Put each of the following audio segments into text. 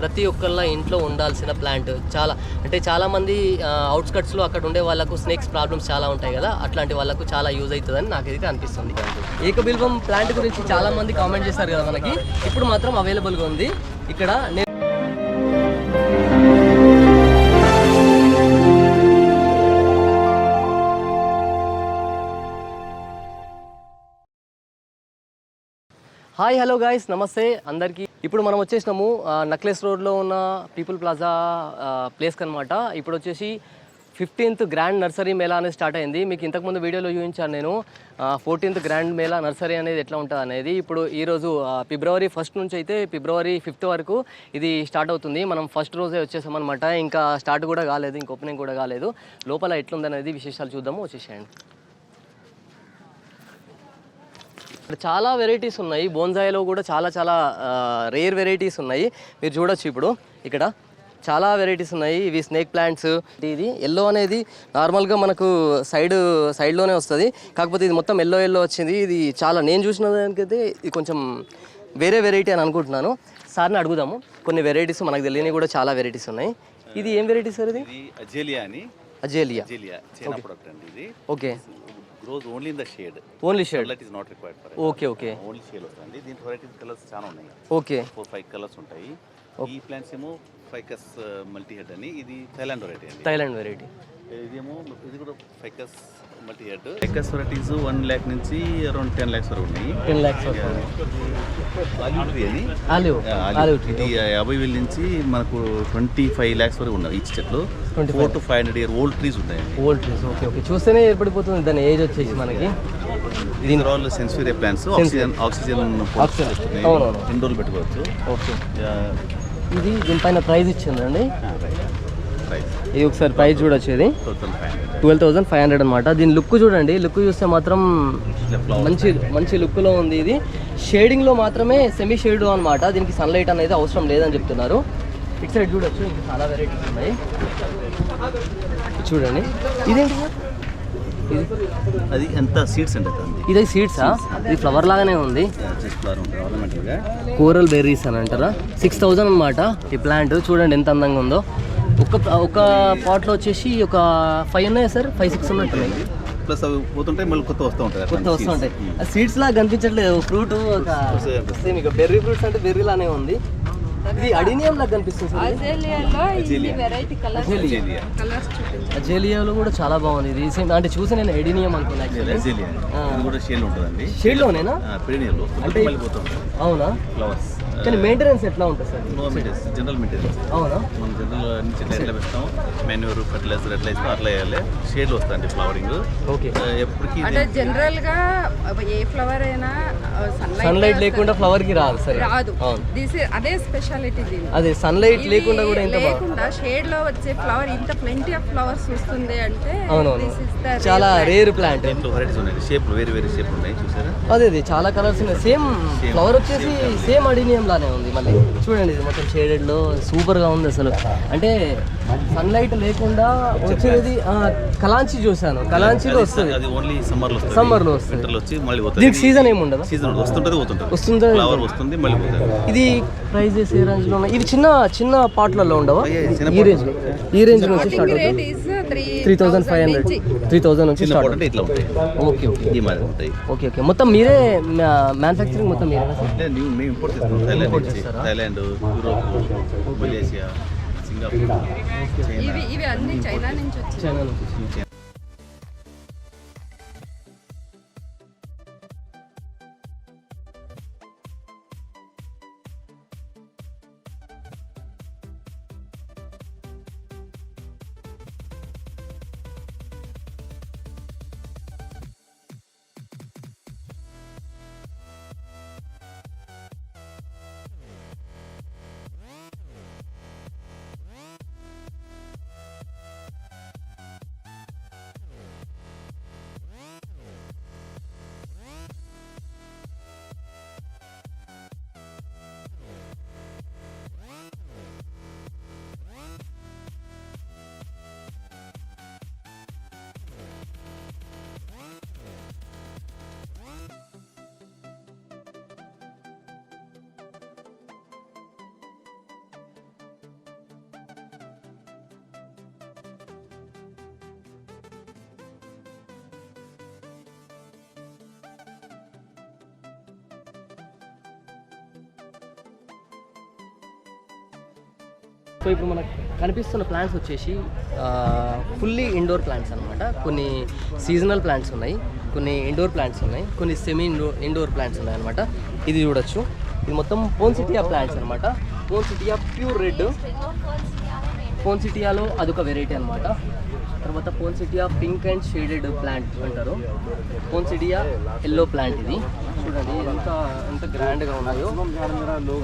ప్రతి ఒక్కళ్ళ ఇంట్లో ఉండాల్సిన ప్లాంట్. చాలామంది అవుట్స్కట్స్లో అక్కడ ఉండే వాళ్ళకు స్నేక్స్ ప్రాబ్లమ్స్ చాలా ఉంటాయి కదా, అట్లాంటి వాళ్ళకు చాలా యూజ్ అవుతుందని నాకైతే అనిపిస్తుంది. ఏకబిల్వం ప్లాంట్ గురించి చాలామంది కామెంట్ చేశారు కదా మనకి, ఇప్పుడు మాత్రం అవైలబుల్గా ఉంది ఇక్కడ. హాయ్ హలో గాయ్స్, నమస్తే అందరికీ. ఇప్పుడు మనం వచ్చేసినాము నక్లెస్ రోడ్లో ఉన్న పీపుల్ ప్లాజా ప్లేస్కి అనమాట. ఇప్పుడు వచ్చేసి 15th గ్రాండ్ నర్సరీ మేళా అనేది స్టార్ట్ అయింది. మీకు ఇంతకుముందు వీడియోలో చూపించాను నేను 14th గ్రాండ్ మేళా నర్సరీ అనేది ఎట్లా ఉంటుంది అనేది. ఇప్పుడు ఈరోజు ఫిబ్రవరి 1st నుంచి అయితే ఫిబ్రవరి 5th వరకు ఇది స్టార్ట్ అవుతుంది. మనం ఫస్ట్ రోజే వచ్చేసామన్నమాట. ఇంకా స్టార్ట్ కూడా కాలేదు, ఇంకా ఓపెనింగ్ కూడా కాలేదు. లోపల ఎట్లుందనేది విశేషాలు చూద్దాము, వచ్చేసేయండి. ఇక్కడ చాలా వెరైటీస్ ఉన్నాయి. బోన్సాయిలో కూడా చాలా రేర్ వెరైటీస్ ఉన్నాయి. మీరు చూడొచ్చు ఇప్పుడు ఇక్కడ చాలా వెరైటీస్ ఉన్నాయి. ఇవి స్నేక్ ప్లాంట్స్. ఇది ఎల్లో అనేది నార్మల్గా మనకు సైడ్లోనే వస్తుంది, కాకపోతే ఇది మొత్తం ఎల్లో వచ్చింది. ఇది నేను చూసిన దానికైతే ఇది కొంచెం వేరే వెరైటీ అని అనుకుంటున్నాను. సార్ని అడుగుదాము. కొన్ని వెరైటీస్ మనకు తెలియని కూడా చాలా వెరైటీస్ ఉన్నాయి. ఇది ఏం వెరైటీ సార్? ఇది అజేలియా. Okay. grows only in the shade. Only shade. Sunlight is not required for it. Okay. Only shade వస్తుంది. దీని varieties కలర్స్ చాలా ఉన్నాయి. ఓకే. 4-5 కలర్స్ ఉంటాయి. ఈ ప్లాంట్స్ ఏమో ఫైకస్ మల్టీ హెడ్ అని, ఇది థైలాండ్ వెరైటీ అండి. Thailand variety. ఇది కూడా Ficus multi head. Ficus varieties 1 lakh నుంచి అరౌండ్ 10 lakhs వరకు ఉన్నాయి. 10 lakhs వరకు. ఆలివ్ ట్రీ అని. Olive tree. ఇది 50,000 నుంచి మనకు 25 lakhs వరకు ఉన్నాయి. ఈచ్ చెట్లు 4 to 500 year ఓల్డ్ ట్రీస్ ఉంటాయి. Old trees. ఓకే. చూస్తేనే ఏర్పడిపోతుంది దాని ఏజ్ వచ్చేసి మనకి. దీని ఆల్ సెన్సిఫియర్ ప్లాంట్స్. ఆక్సిజన్ ఇండోర్ పెట్టుకోవచ్చు. ఓకే. ఇది దీనిపైన ప్రైస్ ఇచ్చిందండి. ఇది ఒకసారి ప్రైస్ చూడొచ్చు. ఇది 12,500 అనమాట. దీని లుక్ చూడండి. లుక్ చూస్తే మాత్రం మంచి లుక్లో ఉంది. ఇది షేడింగ్లో మాత్రమే, సెమీ షేడ్ అనమాట. దీనికి సన్లైట్ అనేది అవసరం లేదని చెప్తున్నారు. ఇటు సైడ్ చూడొచ్చు, ఇంకా చాలా వెరైటీస్ ఉన్నాయి. చూడండి. ఇదేంటి అది ఎంత సీడ్స్ అంటే ఇది సీడ్సా? ఇది ఫ్లవర్ లాగానే ఉంది. కోరల్ బెర్రీస్ అని అంటారా. 6,000 అనమాట ఈ ప్లాంట్. చూడండి ఎంత అందంగా ఉందో. ఒక పాట్లో వచ్చేసి ఒక 5 ఉన్నాయి సార్, 5-6 ఉన్నట్టున్నాయి. ప్లస్ అవి పోతుంటాయి, మళ్ళీ కొత్త వస్తూ ఉంటాయి. సీడ్స్ లాగా కనిపించట్లేదు. ఫ్రూట్ బెర్రీ ఫ్రూట్స్ అంటే బెర్రీ లానే ఉంది. ఇది అడీనియం లాగా కనిపిస్తుంది. అజేలియాలో కూడా చాలా బాగుంది. ఇది అంటే చూసి నేను ఎడీనియం అనుకున్నాను. షేడ్ లోనేనా? అంటే అవునా? ఫ్లవర్స్. కానీ మెయింటెనెన్స్ ఎట్లా ఉంటుంది సార్? General maintenance. అవునా? మనం జనరల్ నుంచి ఎట్లా పెడతాం, మాన్యూర్ ఫర్టిలైజర్ ఎట్లా ఇస్తాం అట్లా వేయాలి. షేడ్లో వస్తుంది ఫ్లవరింగ్. ఓకే. ఎప్పటికీ అంటే జనరల్ గా ఏ ఫ్లవర్ అయినా సన్లైట్ లేకుండా ఫ్లవర్ కి రాదు. సరే, రాదు. అదే స్పెషాలిటీ దీని. అదే సన్లైట్ లేకుండా కూడా ఇంత లేకుండా షేడ్ లో వచ్చే ఫ్లవర్ ఇంత ప్లెంటీ ఆఫ్ ఫ్లవర్స్ వస్తుంది అంటే చాలా రేర్ ప్లాంట్. వెరైటీస్ ఉన్నాయి. షేప్ వేరే షేప్ ఉన్నాయి. చూసారా? అదే చాలా కలర్స్ ఉన్నాయి. సేమ్ ఫ్లవర్ వచ్చేసి సేమ్ అడీనియం లానే ఉంది. మళ్ళీ చూడండి, ఇది మొత్తం షేడెడ్ లో సూపర్ గా ఉంది అసలు. అంటే సన్లైట్ లేకుండా వచ్చేది కలాంచి చూసాను. కలాంచిలో వస్తుంది. అది ఓన్లీ సమ్మర్ లో వస్తుంది. దీనికి సీజన్ ఏమి ఉండదు. సీజన్ వస్తుంటది ఫ్లవర్ వస్తుంది మళ్ళీ పోతుంది. ఇది ప్రైజెస్ ఏ రేంజ్ లో ఉన్నాయి? ఇవి చిన్న పాట్లలో ఉండవా? ఈ రేంజ్ నుంచి స్టార్ట్ అవుతుంది. 3,500 నుంచి స్టార్ట్ అవుతుంది. ఇట్లా ఉంటాయి. ఓకే. ఓకే. మొత్తం మీరే మ్యానుఫ్యాక్చరింగ్ మొత్తం మీరే? మేము ఇంపోర్ట్ చేస్తాం. థాయిలాండ్, యూరోప్, మలేషియా, సింగపూర్, ఇవి అన్ని చైనా నుంచి వచ్చాయి. సో ఇప్పుడు మనకు కనిపిస్తున్న ప్లాంట్స్ వచ్చేసి ఫుల్లీ ఇండోర్ ప్లాంట్స్ అనమాట. కొన్ని సీజనల్ ప్లాంట్స్ ఉన్నాయి, కొన్ని ఇండోర్ ప్లాంట్స్ ఉన్నాయి, కొన్ని సెమీ ఇండోర్ ప్లాంట్స్ ఉన్నాయి అనమాట. ఇది చూడొచ్చు, ఇది మొత్తం పోన్సిటియా ప్లాంట్స్ అనమాట. పోన్సిటియా ప్యూర్ రెడ్, పోన్సిటియాలో అదొక వెరైటీ అనమాట. తర్వాత పోన్సిటియా పింక్ అండ్ షేడెడ్ ప్లాంట్ అంటారు. పోన్సిటియా ఎల్లో ప్లాంట్. ఇది చూడండి ఎంత గ్రాండ్గా ఉన్నాయో,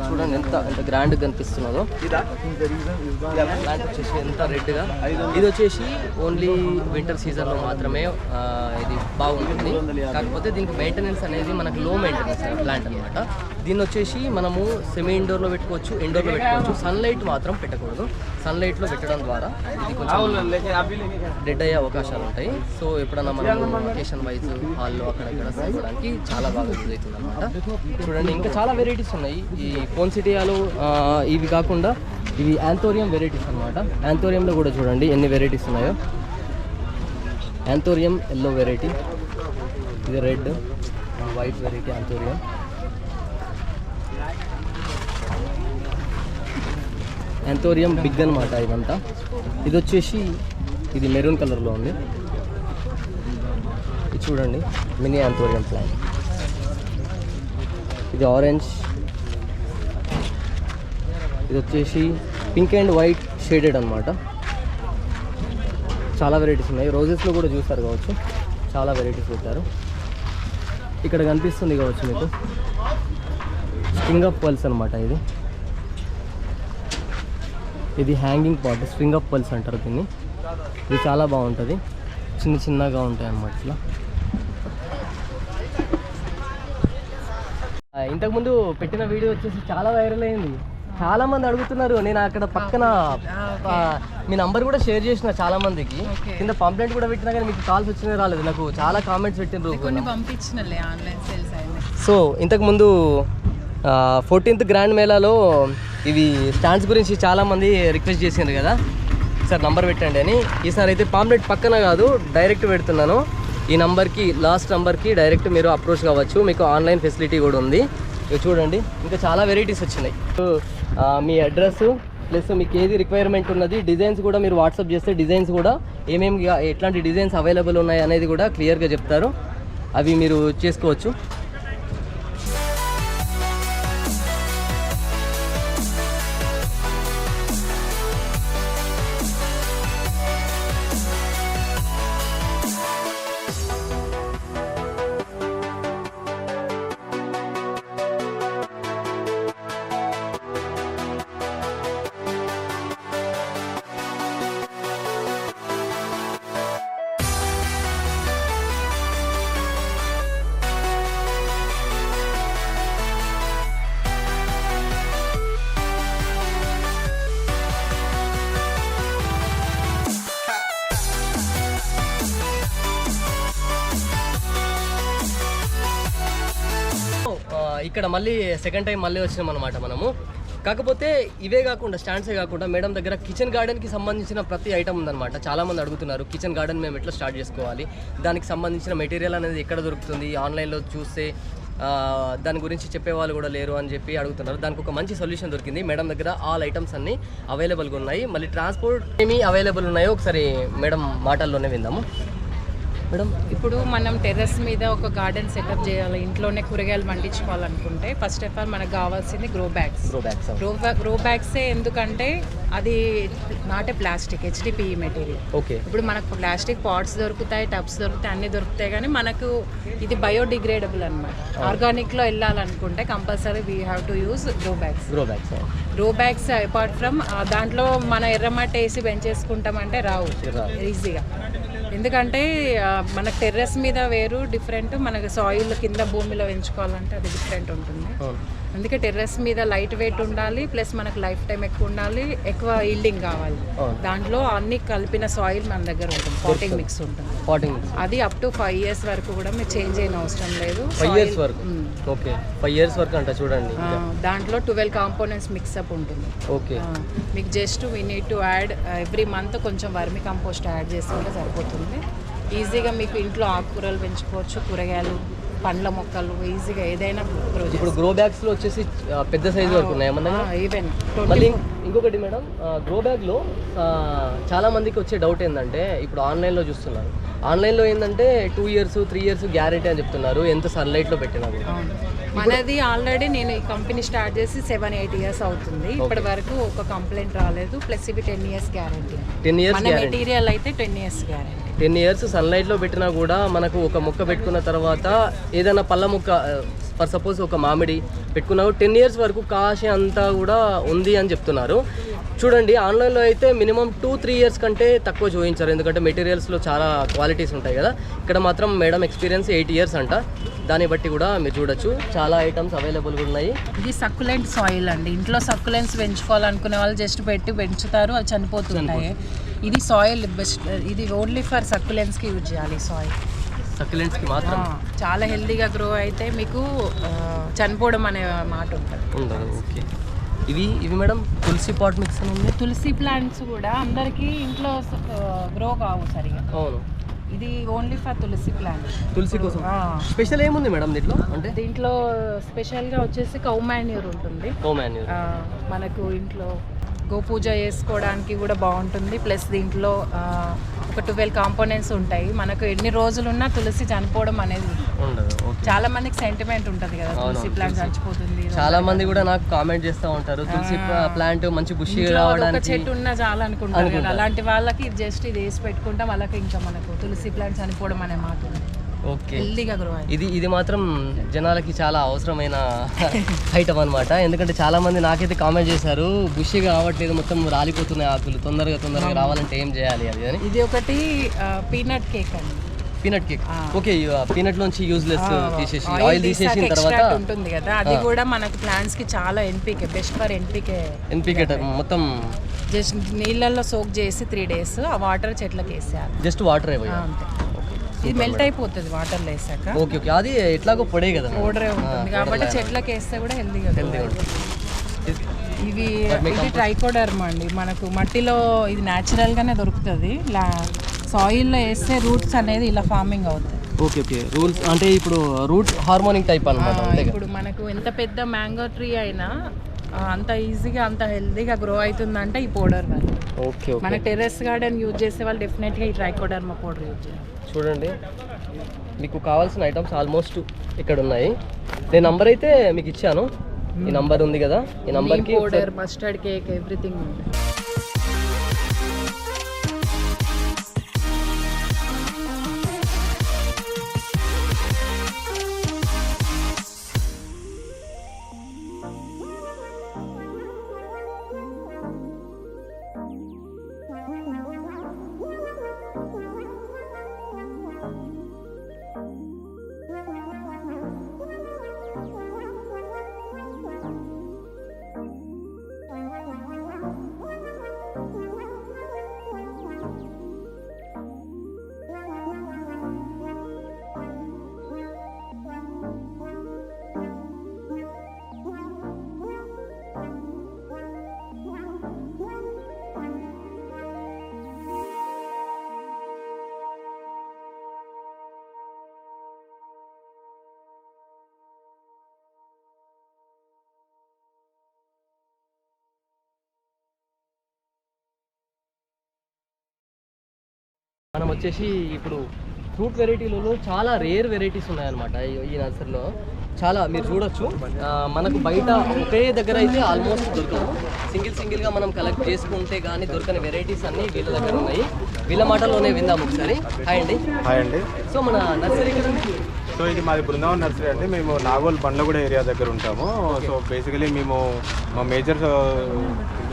చూడండి ఎంత గ్రాండ్గా కనిపిస్తున్నదో. ప్లాంట్ వచ్చేసి ఎంత రెడ్గా. ఇది వచ్చేసి ఓన్లీ వింటర్ సీజన్లో మాత్రమే ఇది బాగుంటుంది. కాకపోతే దీనికి మెయింటెనెన్స్ అనేది మనకు లో మెయింటెనెన్స్ ప్లాంట్ అనమాట. దీన్ని వచ్చేసి మనము సెమీ ఇండోర్లో పెట్టుకోవచ్చు, ఇండోర్లో పెట్టుకోవచ్చు. సన్లైట్ మాత్రం పెట్టకూడదు. సన్లైట్లో పెట్టడం ద్వారా ఇది కొంచెం డెడ్ అయ్యే అవకాశాలు ఉంటాయి. సో ఎప్పుడన్నా మనం లొకేషన్ వైజ్ హాల్లో అక్కడక్కడ తీసుకోవడానికి చాలా బాగా యూజ్ అవుతుంది అనమాట. చూడండి ఇంకా చాలా వెరైటీస్ ఉన్నాయి ఈ పోన్సిటియాలో. ఇవి కాకుండా ఇవి యాంథోరియం వెరైటీస్ అనమాట. యాంథోరియంలో కూడా చూడండి ఎన్ని వెరైటీస్ ఉన్నాయో. యాంథోరియం ఎల్లో వెరైటీ, ఇది red, white variety anthurium. Anthurium big అనమాట ఇదంతా. ఇది వచ్చేసి ఇది మెరూన్ కలర్లో ఉంది. ఇది చూడండి మినీ యాంథోరియం ప్లాంట్. ఇది ఆరెంజ్, ఇది వచ్చేసి పింక్ అండ్ వైట్ షేడెడ్ అనమాట. చాలా వెరైటీస్ ఉన్నాయి. రోజెస్లో కూడా చూస్తారు కావచ్చు, చాలా వెరైటీస్ పెట్టారు. ఇక్కడ కనిపిస్తుంది కావచ్చు మీకు స్ట్రింగ్ ఆఫ్ పర్ల్స్ అనమాట. ఇది hanging pot, string of pearls అంటారు దీన్ని. ఇది చాలా బాగుంటుంది, చిన్నగా ఉంటాయి అన్నమాట. ఇట్లా ఇంతకుముందు పెట్టిన వీడియో వచ్చేసి చాలా వైరల్ అయింది. చాలా మంది అడుగుతున్నారు. నేను అక్కడ పక్కన మీ నంబర్ కూడా షేర్ చేసిన చాలా మందికి. కింద కంప్లైంట్ కూడా పెట్టినా కానీ మీకు కాల్స్ వచ్చినా రాలేదు. నాకు చాలా కామెంట్స్ పెట్టినారు. సో ఇంతకుముందు 14th గ్రాండ్ మేళాలో ఇవి స్టాండ్స్ గురించి చాలామంది రిక్వెస్ట్ చేసిండ్రు కదా, సార్ నంబర్ పెట్టండి అని. ఈసారి అయితే పాంప్లెట్ పక్కన కాదు, డైరెక్ట్ పెడుతున్నాను. ఈ నంబర్కి, లాస్ట్ నంబర్కి డైరెక్ట్ మీరు అప్రోచ్ కావచ్చు. మీకు ఆన్లైన్ ఫెసిలిటీ కూడా ఉంది. ఇవి చూడండి ఇంకా చాలా వెరైటీస్ వచ్చినాయి. మీ అడ్రస్ ప్లస్ మీకు ఏది రిక్వైర్మెంట్ ఉన్నది, డిజైన్స్ కూడా మీరు వాట్సాప్ చేస్తే డిజైన్స్ కూడా ఏమేమి ఎట్లాంటి డిజైన్స్ అవైలబుల్ ఉన్నాయి అనేది కూడా క్లియర్గా చెప్తారు. అవి మీరు చేసుకోవచ్చు. ఇక్కడ మళ్ళీ సెకండ్ టైం మళ్ళీ వచ్చినాం అనమాట మనము. కాకపోతే ఇవే కాకుండా, స్టాండ్సే కాకుండా మేడం దగ్గర కిచెన్ గార్డెన్కి సంబంధించిన ప్రతి ఐటమ్ ఉందన్నమాట. చాలామంది అడుగుతున్నారు కిచెన్ గార్డెన్ మేము ఎట్లా స్టార్ట్ చేసుకోవాలి, దానికి సంబంధించిన మెటీరియల్ అనేది ఎక్కడ దొరుకుతుంది, ఆన్లైన్లో చూస్తే దాని గురించి చెప్పేవాళ్ళు కూడా లేరు అని చెప్పి అడుగుతున్నారు. దానికి ఒక మంచి సొల్యూషన్ దొరికింది. మేడం దగ్గర ఆల్ ఐటమ్స్ అన్నీ అవైలబుల్గా ఉన్నాయి. మళ్ళీ ట్రాన్స్పోర్ట్ ఏమి అవైలబుల్ ఉన్నాయో ఒకసారి మేడం మాటల్లోనే విందాము. మేడం, ఇప్పుడు మనం టెర్రస్ మీద ఒక గార్డెన్ సెటప్ చేయాలి, ఇంట్లోనే కూరగాయలు పండించుకోవాలనుకుంటే ఫస్ట్ ఆఫ్ ఆల్ మనకు కావాల్సింది గ్రో బ్యాగ్సే. ఎందుకంటే అది నాటే ప్లాస్టిక్, HDPE మెటీరియల్. ఓకే. ఇప్పుడు మనకు ప్లాస్టిక్ పాట్స్ దొరుకుతాయి, టబ్స్ దొరుకుతాయి, అన్నీ దొరుకుతాయి. కానీ మనకు ఇది బయోడిగ్రేడబుల్ అనమాట. ఆర్గానిక్లో వెళ్ళాలనుకుంటే compulsory we have to use grow bags. Apart from దాంట్లో మన ఎర్రమట్టి వేసి పెంచేసుకుంటామంటే రావు ఈజీగా. ఎందుకంటే మనకు టెర్రస్ మీద వేరు డిఫరెంట్, మనకు సాయిల్ కింద భూమిలో పెంచుకోవాలంటే అది డిఫరెంట్ ఉంటుంది. అందుకే టెర్రస్ మీద లైట్ వెయిట్ ఉండాలి, ప్లస్ మనకు లైఫ్ టైం ఎక్కువ ఉండాలి, ఎక్కువ ఈల్డింగ్ కావాలి. దాంట్లో అన్ని కలిపిన సాయిల్ మన దగ్గర ఉంటుంది, పాటింగ్ మిక్స్ ఉంటుంది. అది అప్ టు 5 years వరకు కూడా మీరు చేంజ్ అయిన అవసరం లేదు. 5 years వరకు? ఓకే, 5 years వరకు అంట. చూడండి దాంట్లో 12 కాంపోనెంట్స్ మిక్సప్ ఉంటుంది. ఓకే. మీకు just we need to add every month కొంచెం వర్మి కంపోస్ట్ యాడ్ చేసుకుంటే సరిపోతుంది. ఈజీగా మీకు ఇంట్లో ఆకుకూరలు పెంచుకోవచ్చు, కూరగాయలు, పండ్ల మొక్కలు, ఈజీగా ఏదైనా. ఇప్పుడు గ్రో బ్యాగ్స్ లో వచ్చేసి పెద్ద సైజ్ వరకు ఉన్నాయి ఏమన్నా? ఈవెన్ మళ్ళీ ఇంకొకటి మేడం, గ్రో బ్యాగ్లో చాలా మందికి వచ్చే డౌట్ ఏంటంటే ఇప్పుడు ఆన్లైన్లో చూస్తున్నారు. ఆన్లైన్లో ఏంటంటే 2 years 3 years గ్యారెంటీ అని చెప్తున్నారు, ఎంత సన్లైట్లో పెట్టినా కూడా. మనది ఆల్రెడీ నేను ఈ కంపెనీ స్టార్ట్ చేసి 7-8 years అవుతుంది. ఇప్పటి వరకు ఒక కంప్లైంట్ రాలేదు. ప్లస్ ఇవి 10 years గ్యారెంటీ. 10 years మన మెటీరియల్ అయితే 10 years గ్యారెంటీ. 10 years సన్లైట్లో పెట్టినా కూడా మనకు ఒక మొక్క పెట్టుకున్న తర్వాత ఏదైనా పళ్ళ మొక్క ఫర్ సపోజ్ ఒక మామిడి పెట్టుకున్నా 10 years వరకు కాసే అంతా కూడా ఉంది అని చెప్తున్నారు. చూడండి, ఆన్లైన్లో అయితే మినిమం 2-3 years కంటే తక్కువ చూపించారు, ఎందుకంటే మెటీరియల్స్లో చాలా క్వాలిటీస్ ఉంటాయి కదా. ఇక్కడ మాత్రం మేడం ఎక్స్పీరియన్స్ 8 years అంట. దాన్ని బట్టి కూడా మీరు చూడొచ్చు, చాలా ఐటమ్స్ అవైలబుల్గా ఉన్నాయి. ఇది సక్యులెంట్ సాయిల్ అండి. ఇంట్లో సక్యులెంట్స్ పెంచుకోవాలనుకునే వాళ్ళు జస్ట్ పెట్టి పెంచుతారు, అవి చనిపోతుంటాయి. ఇది సాయిల్ బెస్ట్. ఇది ఓన్లీ ఫర్ సక్యులెంట్స్కి యూజ్ చేయాలి సాయిల్. సక్యులెంట్స్కి మాత్రం చాలా హెల్దీగా గ్రో అయితే మీకు చనిపోవడం అనే మాట ఉంటుంది. ఓకే, ఇవి మేడం తులసి పాట్ మిక్స్ అని ఉంది. తులసి ప్లాంట్స్ కూడా అందరికీ ఇంట్లో గ్రో కావు సరిగా. అవును, ఇది ఓన్లీ ఫర్ తులసి ప్లాంట్. తులసి కోసం స్పెషల్ ఏముంది మేడం దీంట్లో? అంటే దీంట్లో స్పెషల్గా వచ్చేసి కౌ మాన్యూర్ ఉంటుంది. కౌ మాన్యూర్ మనకు ఇంట్లో గోపూజ చేసుకోవడానికి కూడా బాగుంటుంది. ప్లస్ దీంట్లో ఒక 12 కాంపోనెంట్స్ ఉంటాయి. మనకు ఎన్ని రోజులున్నా తులసి చనిపోవడం అనేది ఉండదు. చాలా మందికి సెంటిమెంట్ ఉంటుంది కదా, తులసి ప్లాంట్ చచ్చిపోతుంది. చాలా మంది కూడా నాకు కామెంట్ చేస్తూ ఉంటారు, తులసి ప్లాంట్ మంచి బుషి రావడానికి ఒక చెట్టు ఉన్నా చాలా అనుకుంటారు కదా. అలాంటి వాళ్ళకి జస్ట్ ఇది వేసి పెట్టుకుంటాం, వాళ్ళకి ఇంకా మనకు తులసి ప్లాంట్ చనిపోవడం అనే మాట ఉంది. ఓకే, హెల్దీగా గ్రో ఇది మాత్రం జనాలకి చాలా అవసరమైన ఐటమ్ అనమాట. ఎందుకంటే చాలా మంది నాకైతే కామెంట్ చేశారు, బుషిగా రావట్లేదు, మొత్తం రాలిపోతున్నాయి ఆకులు, తొందరగా రావాలంటే ఏం చేయాలి అది అని. ఇది ఒకటి పీనట్ కేక్ అండి. Peanut cake, okay. పీనట్ నుంచి యూజ్లెస్ తీసేసి ఆయిల్ తీసేసిన తర్వాత ఉంటుంది కదా, అది కూడా మనకు ప్లాంట్స్ కి చాలా ఎన్పీకే, బెస్ట్ ఫర్ ఎన్పీకే మొత్తం జస్ట్ నీళ్ళల్లో సోక్ చేసి 3 days ఆ వాటర్ చెట్లకి వేసేయాలి. జస్ట్ వాటర్ అంతే. ఇది మెల్ట్ అయిపోతుంది వాటర్లో వేసాక. ఓకే, అది ఎట్లాగో పొడే కదా, పౌడరే ఉంటుంది కాబట్టి చెట్లకి వేస్తే కూడా హెల్దీగా ఉంటుంది. ఇది ట్రైకోడర్మా అండి. మనకు మట్టిలో ఇది న్యాచురల్గానే దొరుకుతుంది. సాయిల్లో వేస్తే రూట్స్ అనేది ఇలా ఫార్మింగ్ అవుతుంది. ఓకే, రూట్స్ అంటే ఇప్పుడు రూట్ హార్మోనింగ్ టైప్ అన్నమాట. ఇప్పుడు మనకు ఎంత పెద్ద మ్యాంగో ట్రీ అయినా అంత ఈజీగా అంత హెల్దీగా గ్రో అవుతుందంటే ఈ పౌడర్ వల్ల. ఓకే, మన టెర్రస్ గార్డెన్ యూజ్ చేసే వాళ్ళు డెఫినెట్గా ఈ ట్రైకోడర్మా పౌడర్ యూజ్ చేయాలి. చూడండి, మీకు కావాల్సిన ఐటమ్స్ ఆల్మోస్ట్ ఇక్కడ ఉన్నాయి. నేను నంబర్ అయితే మీకు ఇచ్చాను, ఈ నంబర్ ఉంది కదా, ఈ నంబర్కి పౌడర్, మస్టర్డ్ కేక్, ఎవ్రీథింగ్ ఉంది. మనం వచ్చేసి ఇప్పుడు ఫ్రూట్ వెరైటీలలో చాలా రేర్ వెరైటీస్ ఉన్నాయన్నమాట ఈ నర్సరీలో. చాలా మీరు చూడొచ్చు, మనకు బయట ఒకే దగ్గర అయితే ఆల్మోస్ట్ దొరకవు. సింగిల్గా మనం కలెక్ట్ చేసుకుంటే కానీ దొరకని వెరైటీస్ అన్నీ వీళ్ళ దగ్గర ఉన్నాయి. వీళ్ళ మాటల్లోనే విందాం ఒకసారి. హాయ్ అండి. సో మన నర్సరీ ఇక్కడ, సో ఇది మాది బృందావన్ నర్సరీ అండి. మేము నాగోల్ బండ్లగూడ ఏరియా దగ్గర ఉంటాము. సో బేసికలీ మేము మా మేజర్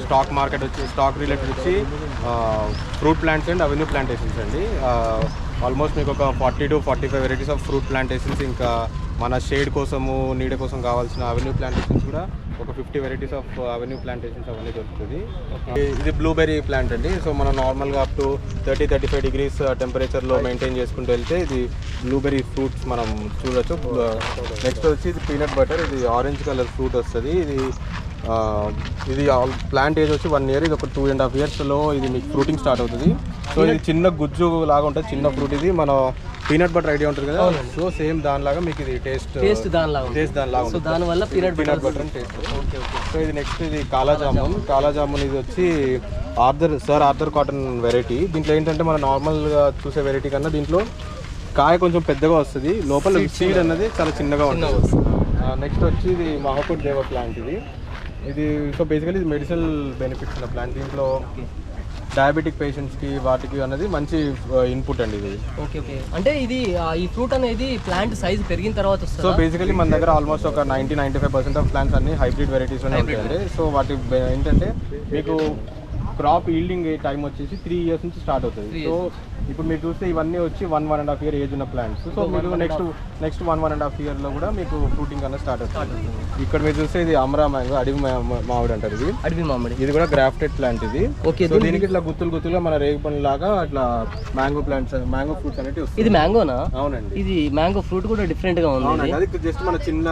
స్టాక్ రిలేటెడ్ వచ్చి fruit plants and avenue plantations అండి. ఆల్మోస్ట్ మీకు ఒక 40 to 45 varieties of fruit plantations, ఇంకా మన షేడ్ కోసము నీడ కోసం కావాల్సిన అవెన్యూ ప్లాంటేషన్స్ కూడా ఒక 50 వెరైటీస్ ఆఫ్ అవెన్యూ ప్లాంటేషన్స్ అవన్నీ దొరుకుతుంది. ఇది బ్లూబెర్రీ ప్లాంట్ అండి. సో మనం నార్మల్గా అప్ టు 30-35 degrees టెంపరేచర్లో మెయింటైన్ చేసుకుంటూ వెళ్తే ఇది బ్లూబెర్రీ ఫ్రూట్స్ మనం చూడొచ్చు. నెక్స్ట్ వచ్చి ఇది పీనట్ బటర్. ఇది ఆరెంజ్ కలర్ ఫ్రూట్ వస్తుంది. ఇది ఇది ప్లాంట్ ఏజ్ వచ్చి 1 ఇయర్, ఇది ఒక 2.5 yearsలో ఇది మీకు ఫ్రూటింగ్ స్టార్ట్ అవుతుంది. సో ఇది చిన్న గుజ్జు లాగా ఉంటుంది, చిన్న ఫ్రూట్. ఇది మన పీనట్ బటర్ ఐడియా ఉంటుంది కదా, సో సేమ్ దానిలాగా మీకు ఇది టేస్ట్ దానిలాగా సో దానివల్ల పీనట్ బటర్ అని టేస్ట్. సో ఇది నెక్స్ట్ ఇది కాలా జామున్ ఇది వచ్చి ఆర్థర్ కాటన్ వెరైటీ. దీంట్లో ఏంటంటే మన నార్మల్గా చూసే వెరైటీ కన్నా దీంట్లో కాయ కొంచెం పెద్దగా వస్తుంది, లోపల సీడ్ అన్నది చాలా చిన్నగా ఉంటుంది. నెక్స్ట్ వచ్చి ఇది మహాకుడ్ దేవ ప్లాంట్. ఇది సో బేసికలీ ఇది మెడిసినల్ బెనిఫిట్స్ ఉన్న ప్లాంట్. దీంట్లో డయాబెటిక్ పేషెంట్స్కి వాటికి అన్నది మంచి ఇన్పుట్ అండి ఇది. ఓకే అంటే ఇది ఈ ఫ్రూట్ అనేది ప్లాంట్ సైజ్ పెరిగిన తర్వాత వస్తుంది. సో బేసికలీ మన దగ్గర ఆల్మోస్ట్ ఒక 90-95% ఆఫ్ ప్లాంట్స్ అన్ని హైబ్రిడ్ వెరైటీస్లోనే ఉంటాయండి. సో వాటి ఏంటంటే మీకు క్రాప్ ఈల్డింగ్ టైం వచ్చేసి 3 years నుంచి స్టార్ట్ అవుతుంది. సో ఇప్పుడు మీరు చూస్తే ఇవన్నీ వచ్చి 1.5 year ఏజ్ ఉన్న ప్లాంట్స్. సో మీరు నెక్స్ట్ 1.5 yearలో కూడా మీకు ఫ్రూటింగ్ అన్న స్టార్ట్ అవుతుంది. ఇక్కడ మీరు చూస్తే ఇది అమరా మ్యాంగో, అడవి మామిడి అంటారు. ఇది అడవి మామిడి, ఇది కూడా గ్రాఫ్టెడ్ ప్లాంట్. ఇది ఓకే. సో దీనికి ఇట్లా గుత్తులుగా మన రేగు పండు లాగా అట్లా మ్యాంగో ప్లాంట్స్, మ్యాంగో ఫ్రూట్స్ అనేవి వస్తాయి. ఇది మ్యాంగోనా? అవునండి, ఇది మ్యాంగో ఫ్రూట్ కూడా డిఫరెంట్ గా ఉంది. అది జస్ట్ మన చిన్న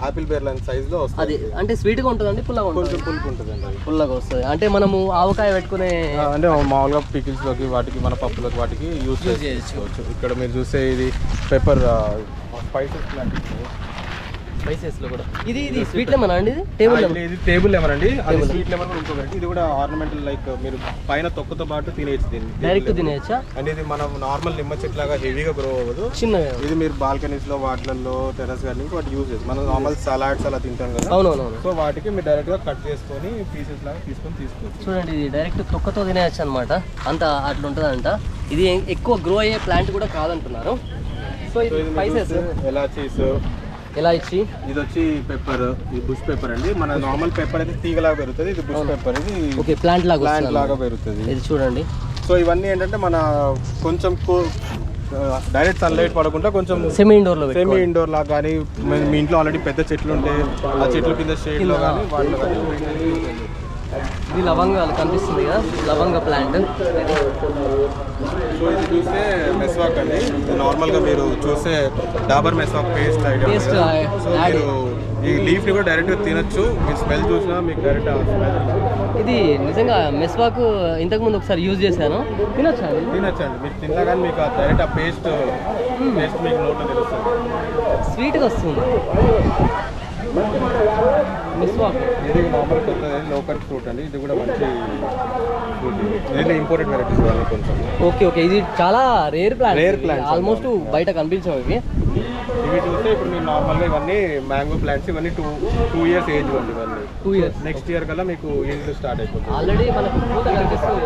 ఆపిల్ బేర్ లాంటి సైజ్ లో వస్తుంది. అది అంటే స్వీట్ గా ఉంటుందండి, పుల్లగా ఉంటుంది? కొంచెం పులుపు ఉంటుంది అండి. పుల్లగా వస్తుంది అంటే మనము ఆవకాయ పెట్టుకునే అంటే మామూలుగా పికిల్స్ లోకి వాటికి మన పప్పులోకి వాటికి యూజ్ చేసుకోవచ్చు. ఇక్కడ మీరు చూస్తే ఇది పెప్పర్ స్పైసెస్ ప్లాంట్. స్పైసెస్ లో కూడా ఇది స్వీట్ లెమన్ అండి? ఇది టేబుల్ లెమన్ అండి. అది స్వీట్ లెమన్ కూడా ఇంకొకటి. ఇది కూడా ఆర్నమెంటల్, లైక్ మీరు పైన తొక్కతో పాటు తినేయచ్చు దీన్ని, డైరెక్ట్ తినేయచ్చా? అంటే ఇది మనం నార్మల్ నిమ్మ చెట్టు లాగా హెవీగా గ్రో అవ్వదు, చిన్నగా. ఇది మీరు బాల్కనీస్ లో వాటిల్లో టెర్రస్ గార్డెనింగ్ వాటి యూజ్ చేసి మనం నార్మల్ సలాడ్స్ అలా తింటాం కదా. అవునవును. సో వాటికి మీరు డైరెక్ట్ గా కట్ చేసుకొని పీసెస్ లాగా తీసుకోవచ్చు. చూడండి, ఇది డైరెక్ట్ తొక్కతో తినేయచ్చు అనమాట, అంత అట్లా ఉంటుందంట. ఇది ఎక్కువ గ్రో అయ్యే ప్లాంట్ కూడా కాదంటున్నారు. సో ఇది స్పైసెస్, ఎలాచి, ఇది వచ్చి పెప్పర్, ఇది బుష్ పెప్పర్ అండి. మన నార్మల్ పెప్పర్ అయితే తీగలాగా పెరుగుతుంది, ఇది బుష్ పెప్పర్, ఇది ఓకే ప్లాంట్ లాగా పెరుగుతుంది. ఇది చూడండి. సో ఇవన్నీ ఏంటంటే మన కొంచెం డైరెక్ట్ సన్లైట్ పడకుండా కొంచెం సెమీ ఇండోర్ లాగా కానీ మీ ఇంట్లో ఆల్రెడీ పెద్ద చెట్లు ఉంటే ఆ చెట్ల కింద షేడ్ లో కానీ వాటిలో కానీ. ఇది లవంగాలు కనిపిస్తుంది కదా, లవంగ ప్లాంట్. సో ఇది చూస్తే మెస్వాక్ అండి. నార్మల్గా మీరు చూస్తే Dabur Meswak paste idea. So మీరు ఈ లీఫ్ ని కూడా డైరెక్ట్ గా తినొచ్చు. మీరు స్మెల్ చూసినా మీకు డైరెక్ట్ ఇది నిజంగా మెస్వాక్ ఇంతకు ముందు ఒకసారి యూజ్ చేశాను. తినొచ్చండి మీరు తిన్నా కానీ మీకు డైరెక్ట్ ఆ పేస్ట్ మీకు నోట్లో తెలుస్తుంది, స్వీట్గా వస్తుంది. మిస్వాక్ ఇది నార్మల్ కొత్తది లోకల్ ఫ్రూట్ అండి. ఇది కూడా మంచి ఫ్రూట్. ఇది ఇంపోర్టెడ్ వెరైటీస్ వాళ్ళు కొంచెం. ఓకే ఇది చాలా రేర్ ప్లాంట్, ఆల్మోస్ట్ బయట కనిపించవు ఇవి. ఇవి చూస్తే ఇప్పుడు మీరు నార్మల్గా ఇవన్నీ మ్యాంగో ప్లాంట్స్, ఇవన్నీ 2 years ఏజ్ ఉంది. ఇవన్నీ 2 years. నెక్స్ట్ ఇయర్ కల్లా మీకు ఈల్డ్ స్టార్ట్ అయిపోతుంది. ఆల్రెడీ మనకు పూత కనిపిస్తుంది.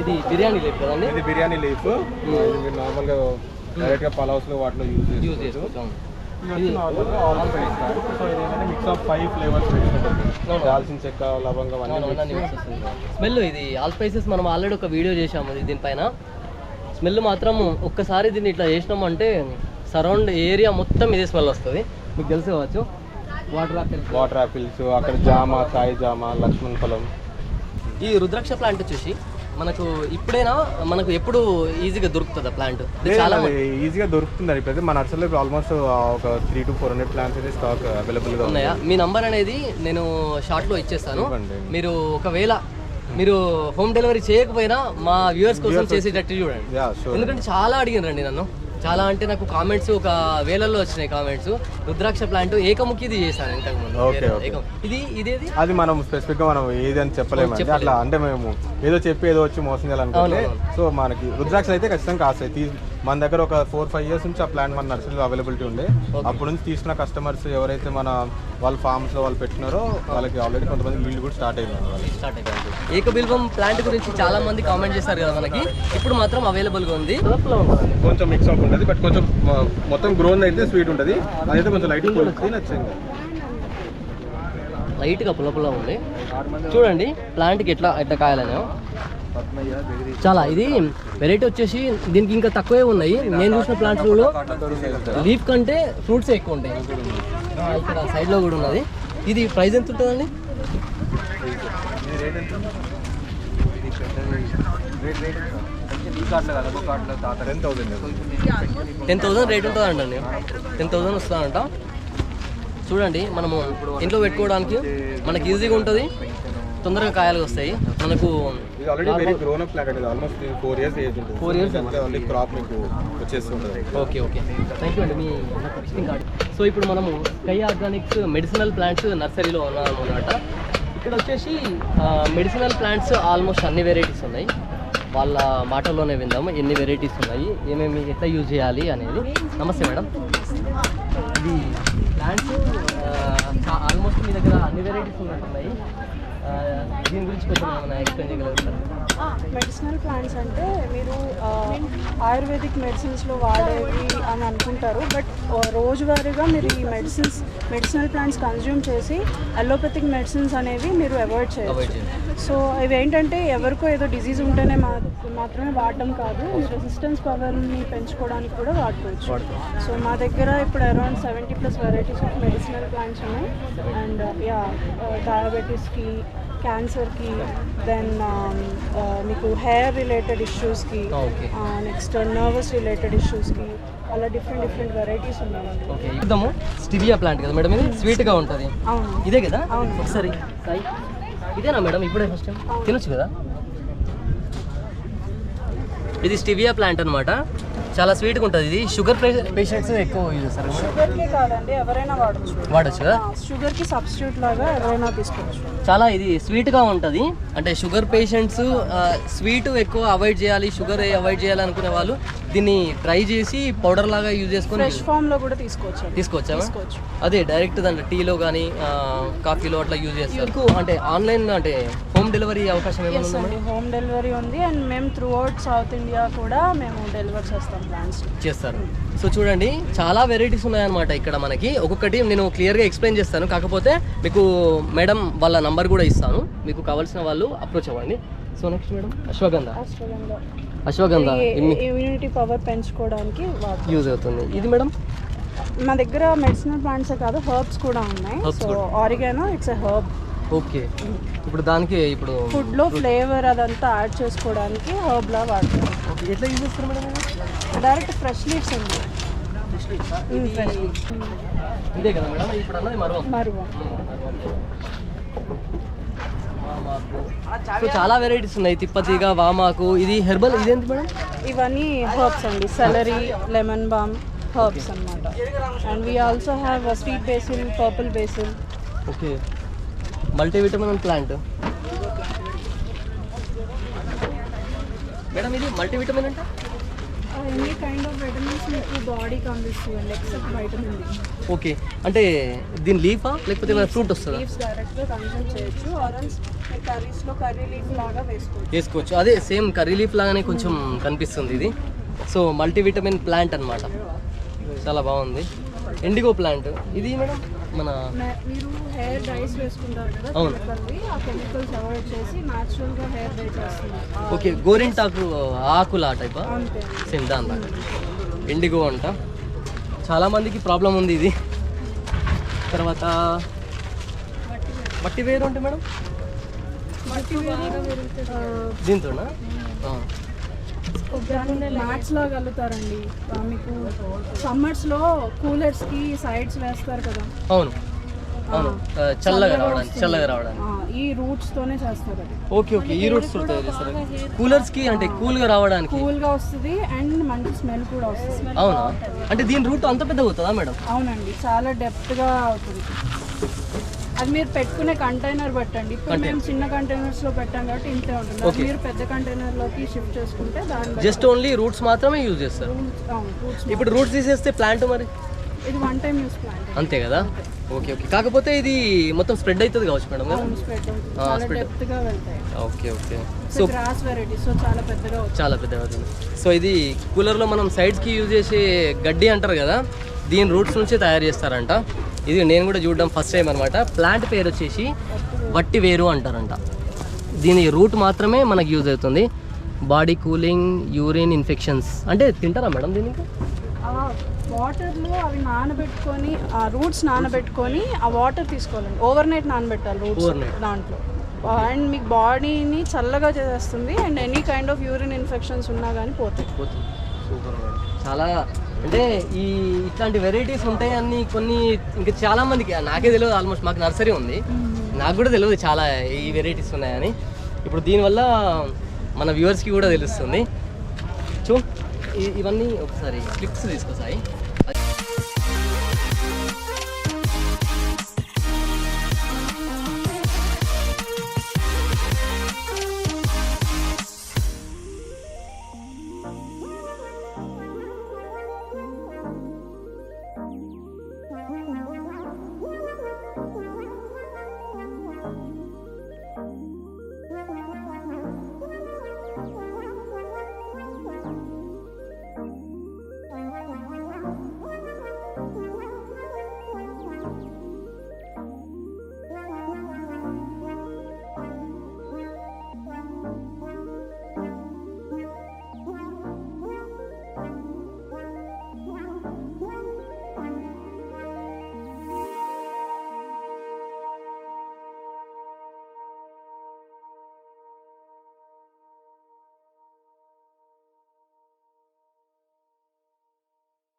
ఇది బిర్యానీ లీఫ్ కదండి? ఇది బిర్యానీ లీఫ్. ఇది మీరు నార్మల్గా డైరెక్ట్గా పలావ్స్లో వాటిలో యూజ్ చేసుకోవచ్చు. మిక్స్ ఆఫ్ 5 flavors దాల్చిన చెక్క, లవంగం అన్నీ. స్మెల్ ఇది ఆల్ స్పైసెస్ మనం ఆల్రెడీ ఒక వీడియో చేసాము దీనిపైన. స్మెల్ మాత్రం ఒక్కసారి దీన్ని ఇట్లా చేసినాము అంటే సరౌండ్ ఏరియా మొత్తం ఇదే స్మెల్ వస్తుంది. మీకు తెలిసి కావచ్చు. వాటర్ యాపిల్స్, అక్కడ జామ, సాయి జామ, లక్ష్మణ్ ఫలం. ఈ రుద్రాక్ష ప్లాంట్ వచ్చేసి మనకు ఇప్పుడైనా మనకు ఎప్పుడు ఈజీగా దొరుకుతుందా ప్లాంట్? చాలా ఈజీగా దొరుకుతుంది. ఇప్పుడైతే మన నర్సరీలో ఆల్మోస్ట్ ఒక 300 to 400 ప్లాంట్స్ అయితే స్టాక్ అవైలబుల్గా ఉన్నాయా? మీ నంబర్ అనేది నేను షార్ట్లో ఇచ్చేస్తాను. మీరు ఒకవేళ మీరు హోమ్ డెలివరీ చేయకపోయినా మా వ్యూవర్స్ కోసం చేసేటట్టు చూడండి. ఎందుకంటే చాలా అడిగినారండి నన్ను, చాలా అంటే నాకు కామెంట్స్ ఒక వేలల్లో వచ్చినాయి కామెంట్స్. రుద్రాక్ష ప్లాంట్ ఏకముఖిది చేశాను ఇంతకుముందు. ఇదేది అది మనం స్పెసిఫిక్ గా మనం ఏది అని చెప్పలేము అట్లా. అంటే మేము ఏదో చెప్పి ఏదో వచ్చి మోసం చేయాలనుకుంటే, సో మనకి రుద్రాక్షలు అయితే ఖచ్చితంగా కాస్తాయి. మన దగ్గర ఒక 4-5 years నుంచి ఆ ప్లాంట్ మన నర్సరీలో అవైలబిలిటీ ఉండే. అప్పుడు నుంచి తీసుకున్న కస్టమర్స్ ఎవరైతే వాళ్ళ ఫార్మ్స్ లో వాళ్ళు పెట్టినారో వాళ్ళకి ఆల్రెడీ కొంతమంది ఈల్డ్ కూడా స్టార్ట్ అయిపోయింది. ఏకబిల్వం ప్లాంట్ గురించి చాలా మంది కామెంట్ చేశారు కదా మనకి. ఇప్పుడు మాత్రం అవైలబుల్ గా ఉంది. కొంచెం మిక్స్ అప్ ఉంటుంది, బట్ కొంచెం మొత్తం గ్రోన్ అయితే స్వీట్ ఉంటుంది. అదైతే కొంచెం లైట్ నచ్చింది, లైట్ గా పుల్ల ఉంది. చూడండి ప్లాంట్కి ఎట్లా కాయాలని చాలా. ఇది వెరైటీ వచ్చేసి దీనికి ఇంకా తక్కువే ఉన్నాయి. నేను చూసిన ప్లాంట్స్లో లీఫ్ కంటే ఫ్రూట్స్ ఎక్కువ ఉంటాయి. ఇక్కడ సైడ్లో కూడా ఉన్నది. ఇది ప్రైస్ ఎంత ఉంటుందండి? 10,000 రేట్ ఉంటుందండి. 10,000 వస్తుందంట. చూడండి మనము ఇంట్లో పెట్టుకోవడానికి మనకి ఈజీగా ఉంటుంది, తొందరగా కాయలు వస్తాయి మనకు. ఇది already very grown up plant అండి, ఆల్మోస్ట్ 4 years ఏజ్ ఉంటుంది. 4 years ఓన్లీ క్రాప్ మీకు వచ్చేస్తుంటుంది. ఓకే థ్యాంక్ యూ అండి మీ విజిటింగ్ కార్డ్. సో ఇప్పుడు మనము స్కై ఆర్గానిక్స్ మెడిసినల్ ప్లాంట్స్ నర్సరీలో ఉన్నాము అన్నమాట. ఇక్కడ వచ్చేసి మెడిసినల్ ప్లాంట్స్ ఆల్మోస్ట్ అన్ని వెరైటీస్ ఉన్నాయి. వాళ్ళ మాటల్లోనే విందాము ఎన్ని వెరైటీస్ ఉన్నాయి, ఏమేమి ఎట్లా యూజ్ చేయాలి అనేది. నమస్తే మేడం, ఇది ప్లాంట్స్ ఆల్మోస్ట్ మీ దగ్గర అన్ని వెరైటీస్ ఉన్నట్టున్నాయి. దీని గురించి కొంచెం ఏమైనా ఎక్స్ప్లెయిన్ చేయగలుగుతారా? మెడిసినల్ ప్లాంట్స్ అంటే మీరు ఆయుర్వేదిక్ మెడిసిన్స్లో వాడేవి అని అనుకుంటారు, బట్ రోజువారీగా మీరు ఈ మెడిసినల్ ప్లాంట్స్ కన్జ్యూమ్ చేసి అలోపతిక్ మెడిసిన్స్ అనేవి మీరు అవాయిడ్ చేయవచ్చు. సో ఇవి ఏంటంటే ఎవరికో ఏదో డిజీజ్ ఉంటేనే మాత్రమే వాడడం కాదు, రెసిస్టెన్స్ పవర్ని పెంచుకోవడానికి కూడా వాడుకోవచ్చు. సో మా దగ్గర ఇప్పుడు around 70+ varieties of medicinal plants ఉన్నాయి. అండ్ డయాబెటీస్కి, క్యాన్సర్కి, దెన్ మీకు హెయిర్ రిలేటెడ్ ఇష్యూస్కి, నెక్స్ట్ నర్వస్ రిలేటెడ్ ఇష్యూస్కి, అలా డిఫరెంట్ వెరైటీస్ ఉన్నాయండి. ఓకే ఇద్దాము. స్టివియా ప్లాంట్ కదా మేడం, ఇది స్వీట్గా ఉంటుంది. అవును, ఇదే కదా? అవును. ఒకసారి ఇదేనా మేడం? ఇప్పుడే ఫస్ట్ టైం తినొచ్చు కదా? ఇది స్టివియా ప్లాంట్ అనమాట, చాలా స్వీట్గా ఉంటుంది. ఇది షుగర్ పేషెంట్స్ ఎక్కువ యూజ్ చేస్తారు. షుగర్కి కాదండి, ఎవరైనా వాడచ్చు కదా? షుగర్కి సబ్స్టిట్యూట్ లాగా ఎవరైనా తీసుకోవచ్చు. చాలా ఇది స్వీట్గా ఉంటుంది. అంటే షుగర్ పేషెంట్స్ స్వీట్ ఎక్కువ అవాయిడ్ చేయాలి, షుగర్ అవాయిడ్ చేయాలి అనుకునే వాళ్ళు దీన్ని ట్రై చేసి పౌడర్ లాగా యూజ్ చేసుకొని ఫ్రెష్ ఫామ్లో కూడా తీసుకోవచ్చా? అదే డైరెక్ట్ దాంట్లో టీలో కానీ కాఫీలో అట్లా యూజ్ చేస్తారు. అంటే ఆన్లైన్ అంటే హోమ్ డెలివరీ అవకాశం ఏమైనా ఉందా? హోమ్ డెలివరీ ఉంది, అండ్ మేము త్రూ అవుట్ సౌత్ ఇండియా కూడా మేము డెలివర్ చేస్తాం ప్లాంట్స్ చేస్తారు. సో చూడండి చాలా వెరైటీస్ ఉన్నాయన్నమాట ఇక్కడ మనకి. ఒక్కొక్కటి నేను క్లియర్గా ఎక్స్ప్లెయిన్ చేస్తాను, కాకపోతే మీకు మేడం వాళ్ళ నంబర్ కూడా ఇస్తాను, మీకు కావాల్సిన వాళ్ళు అప్రోచ్ అవ్వండి. So next madam ashwagandha immunity power పెంచుకోవడానికి యూజ్ అవుతుంది. ఇది మేడం మా దగ్గర మెడిసినల్ ప్లాంట్సే కాదు, హర్బ్స్ కూడా ఉన్నాయి. So oregano it's a herb. Okay ఇప్పుడు దానికి ఇప్పుడు ఫుడ్లో ఫ్లేవర్ అదంతా యాడ్ చేసుకోవడానికి హర్బ్ లా వాడతారు. ఎట్లా యూజ్ చేస్తారు మేడం? డైరెక్ట్ ఫ్రెష్ లీవ్స్ ఉంది. ఇదే కదా మేడం ఇప్పుడు అన్నది మరువ. సో చాలా వెరైటీస్ ఉన్నాయి, తిప్పతీగ, వామాకు. ఇది హెర్బల్, ఇదేంటి మేడం? ఇవన్నీ హర్బ్స్ అండి, సెలరీ, లెమన్ బామ్, హర్బ్స్ అన్నమాట. And we also have sweet basil, purple basil. Okay multivitamin plant madam, ఇది మల్టీవిటమిన్ అంటే ఎనీ కైండ్ ఆఫ్ విటమిన్స్ మీకు బాడీకి అందిస్తుంది ఎక్సెప్ట్ వైటమిన్ డి. ఓకే అంటే దీని లీఫా లేకపోతే ఫ్రూట్ వస్తుందా? లీవ్స్ డైరెక్ట్గా కన్జ్యూమ్ చేయొచ్చు, ఆరెంజ్ కర్రీస్లో కర్రీ లీఫ్ లాగా వేసుకోవచ్చు. అదే సేమ్ కర్రీ లీఫ్ లాగానే కొంచెం కనిపిస్తుంది ఇది. సో మల్టీవిటమిన్ ప్లాంట్ అన్నమాట, చాలా బాగుంది. ఇండిగో ప్లాంట్ ఇది మేడం మన మీరు హెయిర్ డైస్ వేసుకుంటారు కదా, ఆ కెమికల్స్ అవాయిడ్ చేసి న్యాచురల్గా హెయిర్ డై చేస్తుంది. ఓకే గోరింటాకు ఆకులా టైపా? అంతే, సేమ్ దాని ఇండిగో అంట. చాలామందికి ప్రాబ్లం ఉంది ఇది. తర్వాత మట్టి వేరు అంటే మేడం దీంతోనా? మ్యాట్స్ లాగా అల్లుతారండి. మీకు సమ్మర్స్లో కూలర్స్కి సైడ్స్ వేస్తారు కదా. అవును అవును, చల్లగా రావడానికి ఈ రూట్స్ తోనే చేస్తారు అది. ఓకే ఈ రూట్స్ చేస్తారు కూలర్స్ కి, అంటే కూల్ గా రావడానికి. కూల్ గా వస్తుంది అండ్ మంచి స్మెల్ కూడా వస్తుంది. అవునా? అంటే దీని రూట్ అంత పెద్దగా అవుతుందా మేడం? అవునండి, చాలా డెప్త్ గా అవుతుంది. అది మీరు పెట్టుకునే కంటైనర్ బట్టండి. ఇప్పుడు మేము చిన్న కంటైనర్స్ లో పెట్టాం కాబట్టి ఇంతే ఉంటుంది. అది మీరు పెద్ద కంటైనర్ లోకి షిఫ్ట్ చేసుకుంటే దాని జస్ట్ ఓన్లీ రూట్స్ మాత్రమే యూజ్ చేస్తారు. ఇప్పుడు రూట్స్ తీసేస్తే ప్లాంట్ మరి ఇది వన్ టైం యూస్ ప్లాంట్ అంతే కదా? ఓకే కాకపోతే ఇది మొత్తం స్ప్రెడ్ అవుతుంది కావచ్చు మేడం కదా? చాలా డెప్త్ గా వెళ్తాయి. Okay so grass variety, so చాలా పెద్దగా అవుతుంది. సో ఇది కూలర్లో మనం సైడ్స్కి యూజ్ చేసే గడ్డి అంటారు కదా, దీని రూట్స్ నుంచి తయారు చేస్తారంట. ఇది నేను కూడా చూడడం ఫస్ట్ టైం అనమాట. ప్లాంట్ పేరు వచ్చేసి వట్టి వేరు అంటారంట. దీని రూట్ మాత్రమే మనకు యూజ్ అవుతుంది. Body cooling, urine infections. అంటే తింటారా మేడం దీనికి? వాటర్లో అవి నానబెట్టుకొని, ఆ రూట్స్ నానబెట్టుకొని ఆ వాటర్ తీసుకోవాలండి. ఓవర్ నైట్ నానబెట్టాలి రూట్స్ దాంట్లో. అండ్ మీకు బాడీని చల్లగా చేస్తుంది and any kind of urine infections ఉన్నా కానీ పోతాయి. చాలా అంటే ఇట్లాంటి వెరైటీస్ ఉంటాయని కొన్ని ఇంకా చాలా మందికి నాకే తెలియదు. ఆల్మోస్ట్ మాకు నర్సరీ ఉంది, నాకు కూడా తెలియదు చాలా ఈ వెరైటీస్ ఉన్నాయని. ఇప్పుడు దీనివల్ల మన వ్యూవర్స్కి కూడా తెలుస్తుంది. ఇవన్నీ ఒకసారి క్లిప్స్ తీసుకొస్తాయి.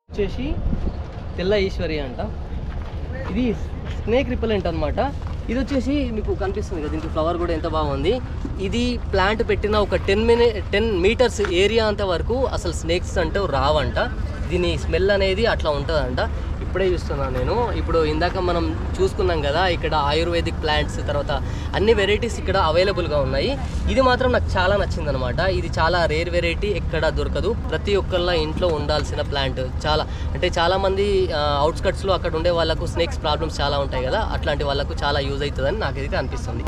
వచ్చేసి తెల్ల ఈశ్వరి అంట. ఇది స్నేక్ రిపెలెంట్ అనమాట. ఇది వచ్చేసి మీకు కనిపిస్తుంది కదా, దీనికి ఫ్లవర్ కూడా ఎంత బాగుంది. ఇది ప్లాంట్ పెట్టిన ఒక 10 మీటర్స్ ఏరియా అంత వరకు అసలు స్నేక్స్ అంటూ రావంట. దీని స్మెల్ అనేది అట్లా ఉంటుందంట. ఇప్పుడే చూస్తున్నాను నేను. ఇప్పుడు ఇందాక మనం చూసుకున్నాం కదా, ఇక్కడ ఆయుర్వేదిక్ ప్లాంట్స్, తర్వాత అన్ని వెరైటీస్ ఇక్కడ అవైలబుల్గా ఉన్నాయి. ఇది మాత్రం నాకు చాలా నచ్చిందనమాట. ఇది చాలా రేర్ వెరైటీ, ఎక్కడ దొరకదు. ప్రతి ఒక్కళ్ళ ఇంట్లో ఉండాల్సిన ప్లాంట్. చాలామంది అవుట్స్కట్స్లో అక్కడ ఉండే వాళ్ళకు స్నేక్స్ ప్రాబ్లమ్స్ చాలా ఉంటాయి కదా, అట్లాంటి వాళ్ళకు చాలా యూజ్ అవుతుందని నాకైతే అనిపిస్తుంది.